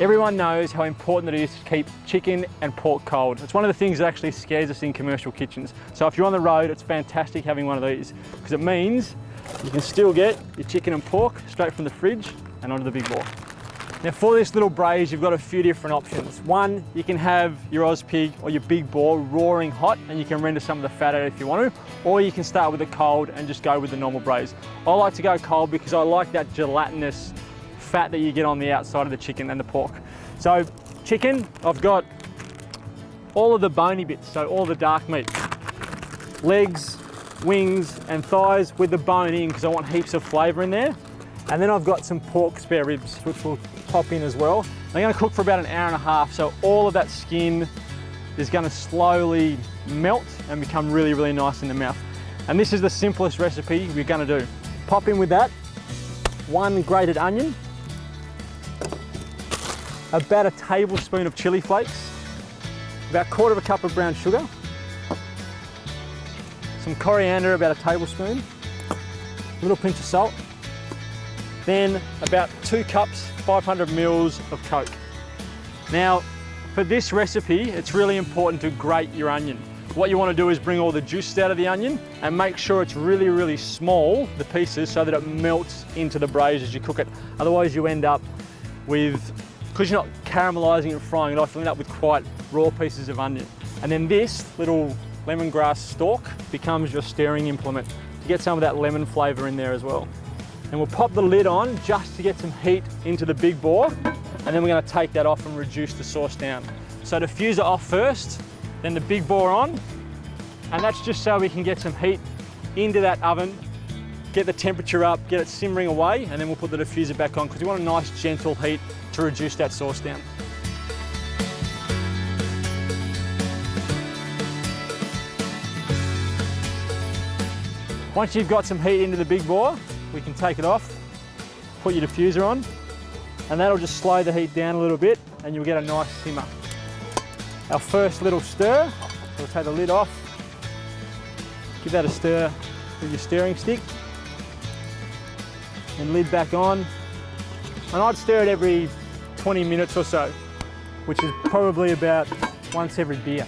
Everyone knows how important it is to keep chicken and pork cold. It's one of the things that actually scares us in commercial kitchens. So if you're on the road, it's fantastic having one of these because it means you can still get your chicken and pork straight from the fridge and onto the big bore. Now for this little braise, you've got a few different options. One, you can have your Ozpig or your big bore roaring hot and you can render some of the fat out if you want to, or you can start with it cold and just go with the normal braise. I like to go cold because I like that gelatinous fat that you get on the outside of the chicken and the pork. So chicken, I've got all of the bony bits, so all the dark meat. Legs, wings and thighs with the bone in because I want heaps of flavour in there. And then I've got some pork spare ribs, which will pop in as well. I'm going to cook for about an hour and a half, so all of that skin is going to slowly melt and become really, really nice in the mouth. And this is the simplest recipe we're going to do. Pop in with that, 1 grated onion, about a tablespoon of chili flakes, about 1/4 cup of brown sugar, some coriander, about a tablespoon, a little pinch of salt, then about 2 cups, 500 mils of Coke. Now, for this recipe, it's really important to grate your onion. What you want to do is bring all the juices out of the onion and make sure it's really, really small, the pieces, so that it melts into the braise as you cook it. Otherwise you end up with, because you're not caramelizing and frying it off, you end up with quite raw pieces of onion. And then this little lemongrass stalk becomes your stirring implement to get some of that lemon flavor in there as well. And we'll pop the lid on just to get some heat into the big bore, and then we're going to take that off and reduce the sauce down. So diffuser off first, then the big bore on, and that's just so we can get some heat into that oven, get the temperature up, get it simmering away, and then we'll put the diffuser back on because we want a nice gentle heat to reduce that sauce down. Once you've got some heat into the big bore, we can take it off, put your diffuser on, and that'll just slow the heat down a little bit and you'll get a nice simmer. Our first little stir, we'll take the lid off, give that a stir with your stirring stick, and lid back on. And I'd stir it every 20 minutes or so, which is probably about once every beer.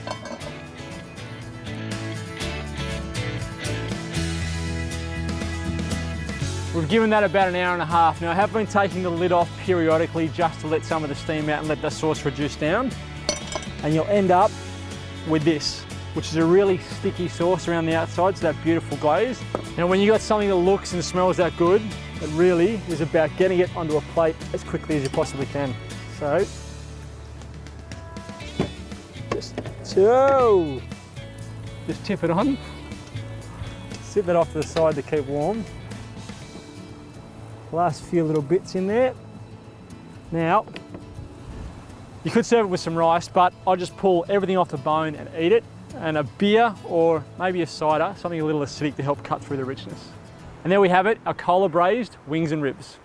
We've given that about an hour and a half. Now I have been taking the lid off periodically just to let some of the steam out and let the sauce reduce down. And you'll end up with this, which is a really sticky sauce around the outside, so that beautiful glaze. Now when you got something that looks and smells that good, it really is about getting it onto a plate as quickly as you possibly can. So, just tip it on. Sit that off to the side to keep warm. Last few little bits in there. Now, you could serve it with some rice, but I just pull everything off the bone and eat it. And a beer or maybe a cider, something a little acidic to help cut through the richness. And there we have it, our cola braised wings and ribs.